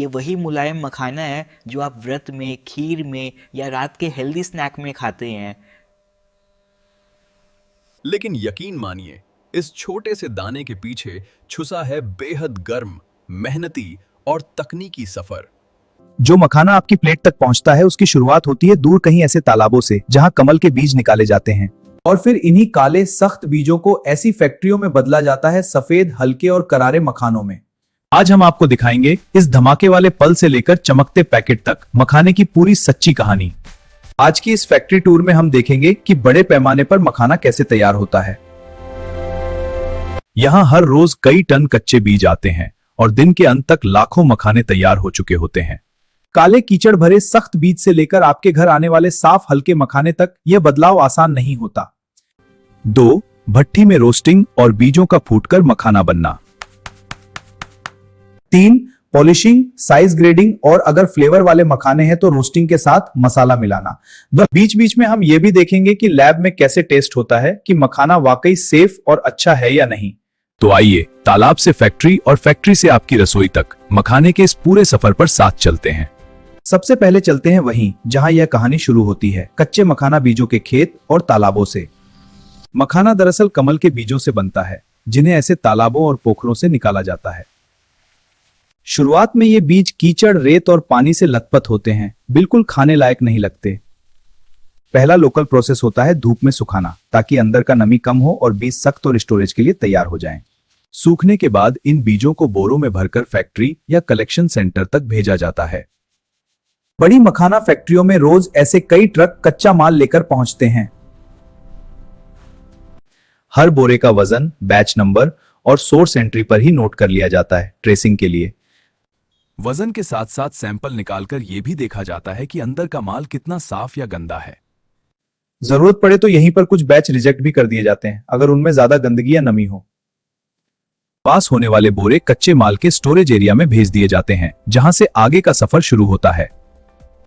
ये वही मुलायम मखाना है जो आप व्रत में, खीर में या रात के हेल्दी स्नैक में खाते हैं। लेकिन यकीन मानिए, इस छोटे से दाने के पीछे छुपा है बेहद गर्म, मेहनती और तकनीकी सफर। जो मखाना आपकी प्लेट तक पहुंचता है उसकी शुरुआत होती है दूर कहीं ऐसे तालाबों से जहां कमल के बीज निकाले जाते हैं और फिर इन्हीं काले सख्त बीजों को ऐसी फैक्ट्रियों में बदला जाता है सफेद, हल्के और करारे मखानों में। आज हम आपको दिखाएंगे इस धमाके वाले पल से लेकर चमकते पैकेट तक मखाने की पूरी सच्ची कहानी। आज की इस फैक्ट्री टूर में हम देखेंगे कि बड़े पैमाने पर मखाना कैसे तैयार होता है। यहाँ हर रोज कई टन कच्चे बीज आते हैं और दिन के अंत तक लाखों मखाने तैयार हो चुके होते हैं। काले कीचड़ भरे सख्त बीज से लेकर आपके घर आने वाले साफ हल्के मखाने तक यह बदलाव आसान नहीं होता। 2. भट्ठी में रोस्टिंग और बीजों का फूटकर मखाना बनना। 3. पॉलिशिंग, साइज ग्रेडिंग और अगर फ्लेवर वाले मखाने हैं तो रोस्टिंग के साथ मसाला मिलाना। बीच बीच में हम ये भी देखेंगे कि लैब में कैसे टेस्ट होता है कि मखाना वाकई सेफ और अच्छा है या नहीं। तो आइए तालाब से फैक्ट्री और फैक्ट्री से आपकी रसोई तक मखाने के इस पूरे सफर पर साथ चलते हैं। सबसे पहले चलते हैं वहीं जहां यह कहानी शुरू होती है, कच्चे मखाना बीजों के खेत और तालाबों से। मखाना दरअसल कमल के बीजों से बनता है जिन्हें ऐसे तालाबों और पोखरों से निकाला जाता है। शुरुआत में ये बीज कीचड़, रेत और पानी से लथपथ होते हैं, बिल्कुल खाने लायक नहीं लगते। पहला लोकल प्रोसेस होता है धूप में सुखाना ताकि अंदर का नमी कम हो और बीज सख्त और स्टोरेज के लिए तैयार हो जाएं। सूखने के बाद इन बीजों को बोरों में भरकर फैक्ट्री या कलेक्शन सेंटर तक भेजा जाता है। बड़ी मखाना फैक्ट्रियों में रोज ऐसे कई ट्रक कच्चा माल लेकर पहुंचते हैं। हर बोरे का वजन, बैच नंबर और सोर्स एंट्री पर ही नोट कर लिया जाता है ट्रेसिंग के लिए। वजन के साथ साथ सैंपल निकालकर यह भी देखा जाता है कि अंदर का माल कितना साफ या गंदा है। जरूरत पड़े तो यहीं पर कुछ बैच रिजेक्ट भी कर दिए जाते हैं अगर उनमें ज्यादा गंदगी या नमी हो। पास होने वाले बोरे कच्चे माल के स्टोरेज एरिया में भेज दिए जाते हैं जहां से आगे का सफर शुरू होता है।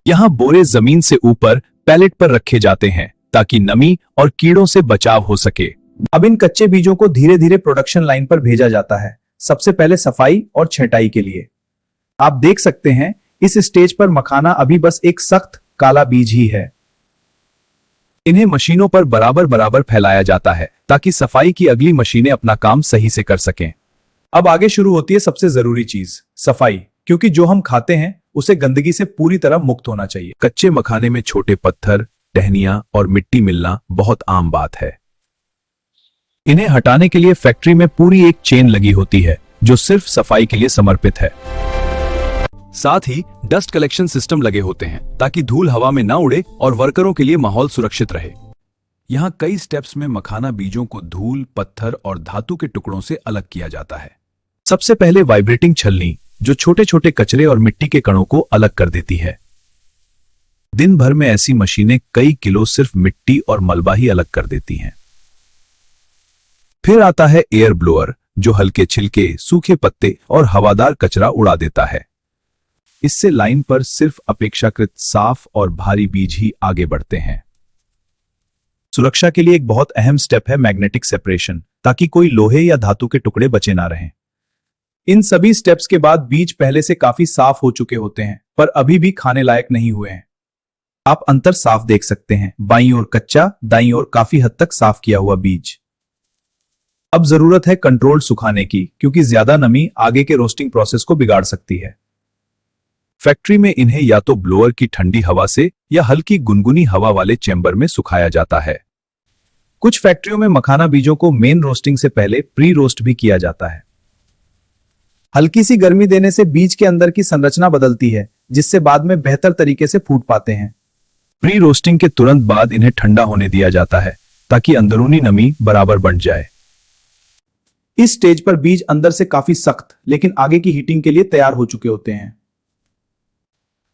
यहाँ बोरे जमीन से ऊपर पैलेट पर रखे जाते हैं ताकि नमी और कीड़ों से बचाव हो सके। अब इन कच्चे बीजों को धीरे धीरे प्रोडक्शन लाइन पर भेजा जाता है, सबसे पहले सफाई और छंटाई के लिए। आप देख सकते हैं इस स्टेज पर मखाना अभी बस एक सख्त काला बीज ही है। इन्हें मशीनों पर बराबर बराबर फैलाया जाता है ताकि सफाई की अगली मशीनें अपना काम सही से कर सकें। अब आगे शुरू होती है सबसे जरूरी चीज, सफाई, क्योंकि जो हम खाते हैं उसे गंदगी से पूरी तरह मुक्त होना चाहिए। कच्चे मखाने में छोटे पत्थर, टहनियां और मिट्टी मिलना बहुत आम बात है। इन्हें हटाने के लिए फैक्ट्री में पूरी एक चेन लगी होती है जो सिर्फ सफाई के लिए समर्पित है। साथ ही डस्ट कलेक्शन सिस्टम लगे होते हैं ताकि धूल हवा में ना उड़े और वर्करों के लिए माहौल सुरक्षित रहे। यहाँ कई स्टेप्स में मखाना बीजों को धूल, पत्थर और धातु के टुकड़ों से अलग किया जाता है। सबसे पहले वाइब्रेटिंग छलनी जो छोटे छोटे कचरे और मिट्टी के कणों को अलग कर देती है। दिन भर में ऐसी मशीनें कई किलो सिर्फ मिट्टी और मलबा ही अलग कर देती हैं। फिर आता है एयर ब्लोअर जो हल्के छिलके, सूखे पत्ते और हवादार कचरा उड़ा देता है। इससे लाइन पर सिर्फ अपेक्षाकृत साफ और भारी बीज ही आगे बढ़ते हैं। सुरक्षा के लिए एक बहुत अहम स्टेप है मैग्नेटिक सेपरेशन, ताकि कोई लोहे या धातु के टुकड़े बचे ना रहें। इन सभी स्टेप्स के बाद बीज पहले से काफी साफ हो चुके होते हैं पर अभी भी खाने लायक नहीं हुए हैं। आप अंतर साफ देख सकते हैं, बाईं ओर कच्चा, दाईं ओर काफी हद तक साफ किया हुआ बीज। अब जरूरत है कंट्रोल्ड सुखाने की, क्योंकि ज्यादा नमी आगे के रोस्टिंग प्रोसेस को बिगाड़ सकती है। फैक्ट्री में इन्हें या तो ब्लोअर की ठंडी हवा से या हल्की गुनगुनी हवा वाले चेंबर में सुखाया जाता है। कुछ फैक्ट्रियों में मखाना बीजों को मेन रोस्टिंग से पहले प्री रोस्ट भी किया जाता है। हल्की सी गर्मी देने से बीज के अंदर की संरचना बदलती है जिससे बाद में बेहतर तरीके से फूट पाते हैं। प्री रोस्टिंग के तुरंत बाद इन्हें ठंडा होने दिया जाता है ताकि अंदरूनी नमी बराबर बन जाए। इस स्टेज पर बीज अंदर से काफी सख्त लेकिन आगे की हीटिंग के लिए तैयार हो चुके होते हैं।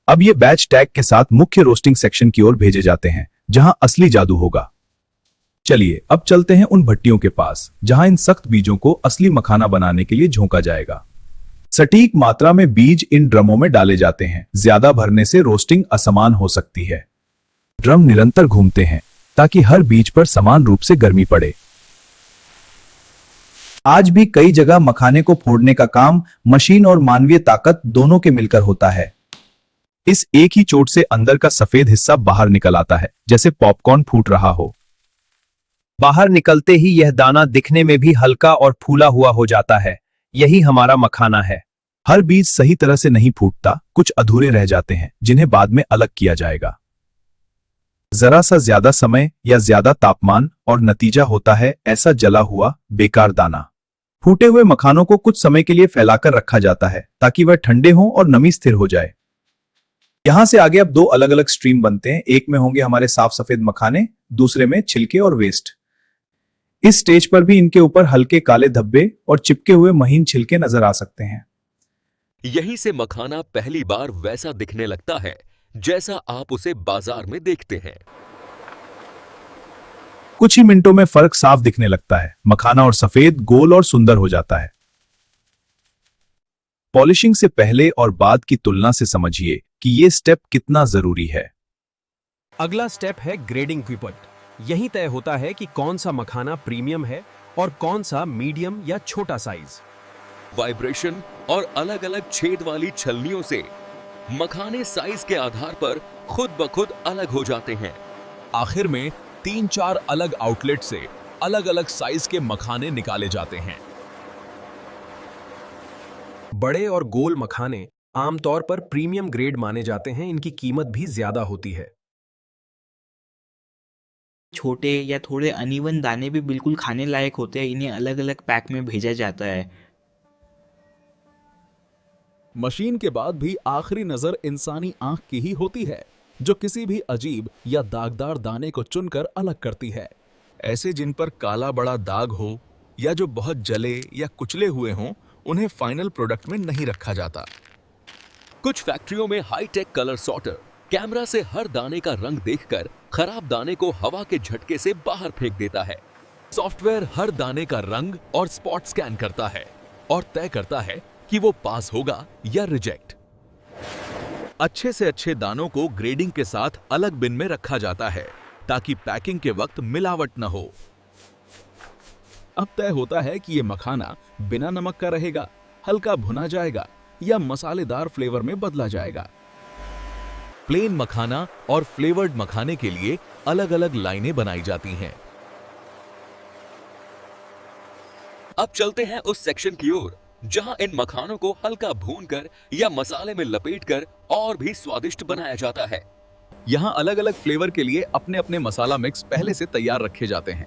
अब ये बैच टैग के साथ मुख्य रोस्टिंग सेक्शन की ओर भेजे जाते हैं जहां असली जादू होगा। चलिए अब चलते हैं उन भट्टियों के पास जहां इन सख्त बीजों को असली मखाना बनाने के लिए झोंका जाएगा। सटीक मात्रा में बीज इन ड्रमों में डाले जाते हैं। ज्यादा भरने से रोस्टिंग असमान हो सकती है। ड्रम निरंतर घूमते हैं ताकि हर बीज पर समान रूप से गर्मी पड़े। आज भी कई जगह मखाने को फोड़ने का काम मशीन और मानवीय ताकत दोनों के मिलकर होता है। इस एक ही चोट से अंदर का सफेद हिस्सा बाहर निकल आता है, जैसे पॉपकॉर्न फूट रहा हो। बाहर निकलते ही यह दाना दिखने में भी हल्का और फूला हुआ हो जाता है। यही हमारा मखाना है। हर बीज सही तरह से नहीं फूटता, कुछ अधूरे रह जाते हैं जिन्हें बाद में अलग किया जाएगा। जरा सा ज्यादा समय या ज्यादा तापमान और नतीजा होता है ऐसा जला हुआ बेकार दाना। फूटे हुए मखानों को कुछ समय के लिए फैलाकर रखा जाता है ताकि वह ठंडे हों और नमी स्थिर हो जाए। यहां से आगे अब दो अलग अलग स्ट्रीम बनते हैं। एक में होंगे हमारे साफ सफेद मखाने, दूसरे में छिलके और वेस्ट। इस स्टेज पर भी इनके ऊपर हल्के काले धब्बे और चिपके हुए महीन छिलके नजर आ सकते हैं। यहीं से मखाना पहली बार वैसा दिखने लगता है जैसा आप उसे बाजार में देखते हैं। कुछ ही मिनटों में फर्क साफ दिखने लगता है। मखाना और सफेद, गोल और सुंदर हो जाता है। पॉलिशिंग से पहले और बाद की तुलना से समझिए कि यह स्टेप कितना जरूरी है। अगला स्टेप है ग्रेडिंग की पट। यही तय होता है कि कौन सा मखाना प्रीमियम है और कौन सा मीडियम या छोटा साइज। वाइब्रेशन और अलग अलग छेद वाली छलनियों से मखाने साइज के आधार पर खुद ब खुद अलग हो जाते हैं। आखिर में 3-4 अलग आउटलेट से अलग अलग साइज के मखाने निकाले जाते हैं। बड़े और गोल मखाने आमतौर पर प्रीमियम ग्रेड माने जाते हैं। इनकी कीमत भी ज्यादा होती है। छोटे या थोड़े अनइवन दाने भी बिल्कुल खाने लायक होते हैं। इन्हें अलग अलग पैक में भेजा जाता है। मशीन के बाद भी आखिरी नजर इंसानी आंख की ही होती है, जो किसी भी अजीब या दागदार दाने को चुनकर अलग करती है। ऐसे जिन पर काला बड़ा दाग हो या जो बहुत जले या कुचले हुए हों, उन्हें फाइनल प्रोडक्ट में नहीं रखा जाता। कुछ फैक्ट्रियों में हाईटेक कलर सॉर्टर कैमरा से हर दाने का रंग देखकर खराब दाने को हवा के झटके से बाहर फेंक देता है। सॉफ्टवेयर हर दाने का रंग और स्पॉट स्कैन करता है और तय करता है कि वो पास होगा या रिजेक्ट। अच्छे से अच्छे दानों को ग्रेडिंग के साथ अलग बिन में रखा जाता है ताकि पैकिंग के वक्त मिलावट न हो। अब तय होता है कि ये मखाना बिना नमक का रहेगा, हल्का भुना जाएगा या मसालेदार फ्लेवर में बदला जाएगा। प्लेन मखाना और फ्लेवर्ड मखाने के लिए अलग अलग लाइनें बनाई जाती हैं। अब चलते हैं उस सेक्शन की ओर जहां इन मखानों को हल्का भूनकर या मसाले में लपेटकर और भी स्वादिष्ट बनाया जाता है। यहाँ अलग अलग फ्लेवर के लिए अपने अपने मसाला मिक्स पहले से तैयार रखे जाते हैं।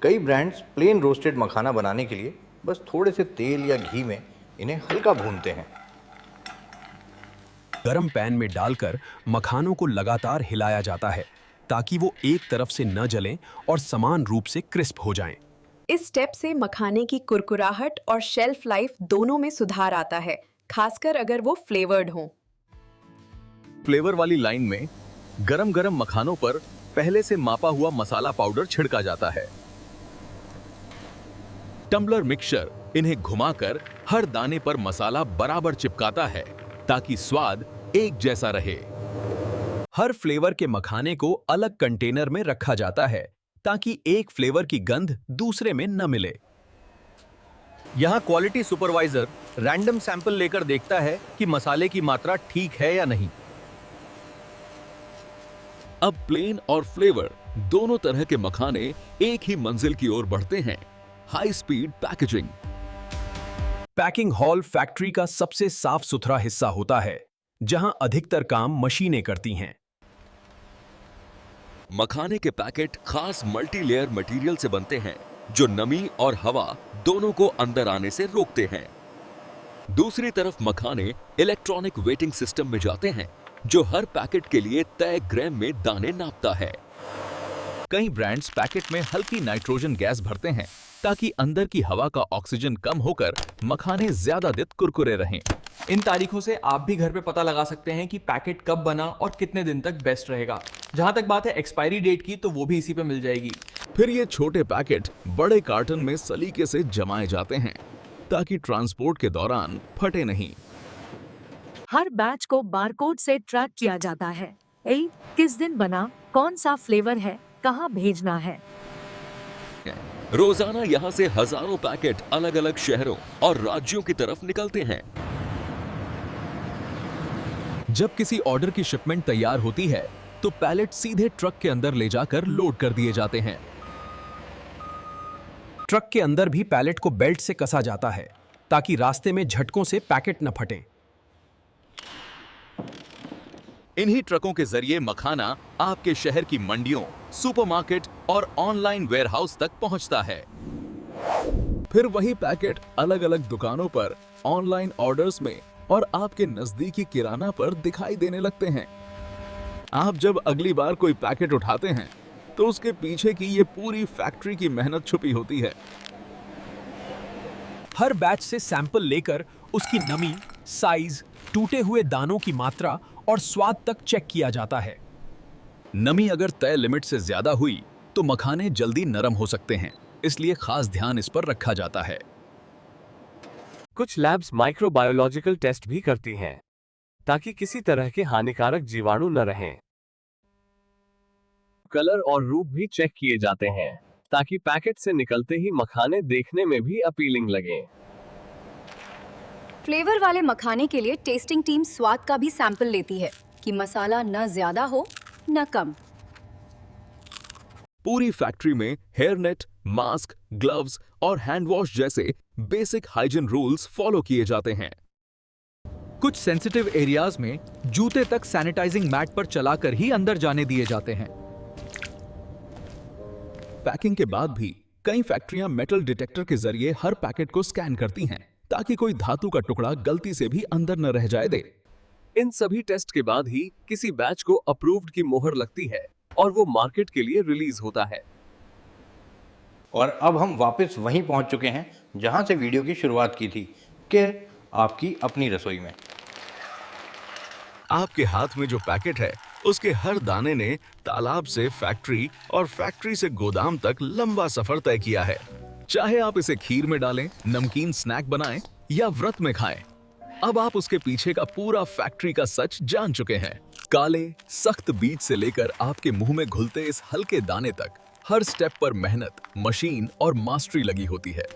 कई ब्रांड्स प्लेन रोस्टेड मखाना बनाने के लिए बस थोड़े से तेल या घी में इन्हें हल्का भूनते हैं। गरम पैन में डालकर मखानों को लगातार हिलाया जाता है ताकि वो एक तरफ से न जलें और समान रूप से क्रिस्प हो जाएं। इस स्टेप से मखाने की कुरकुराहट और शेल्फ लाइफ दोनों में सुधार आता है, खासकर अगर वो फ्लेवर्ड हों। फ्लेवर वाली लाइन में गरम गरम मखानों पर पहले से मापा हुआ मसाला पाउडर छिड़का जाता है। टम्बलर मिक्सचर इन्हें घुमाकर हर दाने पर मसाला बराबर चिपकाता है ताकि स्वाद एक जैसा रहे। हर फ्लेवर के मखाने को अलग कंटेनर में रखा जाता है ताकि एक फ्लेवर की गंध दूसरे में न मिले। यहाँ क्वालिटी सुपरवाइजर रैंडम सैंपल लेकर देखता है कि मसाले की मात्रा ठीक है या नहीं। अब प्लेन और फ्लेवर दोनों तरह के मखाने एक ही मंजिल की ओर बढ़ते हैं, high speed packaging. Packing hall factory का सबसे साफ सुथरा हिस्सा होता है, जहां अधिकतर काम मशीनें करती हैं। मखाने के पैकेट खास मल्टी लेयर मटेरियल से बनते हैं जो नमी और हवा दोनों को अंदर आने से रोकते हैं। दूसरी तरफ मखाने इलेक्ट्रॉनिक वेटिंग सिस्टम में जाते हैं जो हर पैकेट के लिए तय ग्राम में दाने नापता है। कई ब्रांड्स पैकेट में हल्की नाइट्रोजन गैस भरते हैं ताकि अंदर की हवा का ऑक्सीजन कम होकर मखाने ज्यादा दिन कुरकुरे रहें। इन तारीखों से आप भी घर पे पता लगा सकते हैं कि पैकेट कब बना और कितने दिन तक बेस्ट रहेगा। जहां तक बात है एक्सपायरी डेट की, तो वो भी इसी पे मिल जाएगी। फिर ये छोटे पैकेट बड़े कार्टन में सलीके से जमाए जाते हैं ताकि ट्रांसपोर्ट के दौरान फटे नहीं। हर बैच को बारकोड से ट्रैक किया जाता है। किस दिन बना, कौन सा फ्लेवर है, कहाँ भेजना है। रोजाना यहाँ से हजारों पैकेट अलग अलग शहरों और राज्यों की तरफ निकलते हैं। जब किसी ऑर्डर की शिपमेंट तैयार होती है तो पैलेट सीधे ट्रक के अंदर ले जाकर लोड कर दिए जाते हैं। ट्रक के अंदर भी पैलेट को बेल्ट से कसा जाता है ताकि रास्ते में झटकों से पैकेट न फटें। इन्हीं ट्रकों के जरिए मखाना आपके शहर की मंडियों, सुपरमार्केट और ऑनलाइन वेयरहाउस तक पहुंचता है। फिर वही पैकेट अलग अलग दुकानों पर, ऑनलाइन ऑर्डर्स में और आपके नजदीकी किराना पर दिखाई देने लगते हैं। आप जब अगली बार कोई पैकेट उठाते हैं तो उसके पीछे की ये पूरी फैक्ट्री की मेहनत छुपी होती है। हर बैच से सैंपल लेकर उसकी नमी, साइज, टूटे हुए दानों की मात्रा और स्वाद तक चेक किया जाता है। नमी अगर तय लिमिट से ज्यादा हुई तो मखाने जल्दी नरम हो सकते हैं, इसलिए खास ध्यान इस पर रखा जाता है। कुछ लैब्स माइक्रोबायोलॉजिकल टेस्ट भी करती हैं ताकि किसी तरह के हानिकारक जीवाणु न रहें। कलर और रूप भी चेक किए जाते हैं ताकि पैकेट से निकलते ही मखाने देखने में भी अपीलिंग लगें। फ्लेवर वाले मखाने के लिए टेस्टिंग टीम स्वाद का भी सैंपल लेती है कि मसाला न ज्यादा हो न कम। पूरी फैक्ट्री में हेयर नेट, मास्क, ग्लव्स और हैंड वॉश जैसे बेसिक हाइजीन रूल्स फॉलो किए जाते हैं। कुछ सेंसिटिव एरियाज में जूते तक सैनिटाइजिंग मैट पर चलाकर ही अंदर जाने दिए जाते हैं। पैकिंग के बाद भी कई फैक्ट्रियां मेटल डिटेक्टर के जरिए हर पैकेट को स्कैन करती हैं ताकि कोई धातु का टुकड़ा गलती से भी अंदर न रह जाए दे। इन सभी टेस्ट के बाद ही किसी बैच को अप्रूव्ड की मोहर लगती है और वो मार्केट के लिए रिलीज होता है। और अब हम वापस वहीं पहुंच चुके हैं जहां से वीडियो की शुरुआत की थी, कि आपकी अपनी रसोई में। आपके हाथ में जो पैकेट है उसके हर दाने ने तालाब से फैक्ट्री और फैक्ट्री से गोदाम तक लंबा सफर तय किया है। चाहे आप इसे खीर में डालें, नमकीन स्नैक बनाएं या व्रत में खाएं, अब आप उसके पीछे का पूरा फैक्ट्री का सच जान चुके हैं। काले सख्त बीज से लेकर आपके मुंह में घुलते इस हल्के दाने तक हर स्टेप पर मेहनत, मशीन और मास्टरी लगी होती है।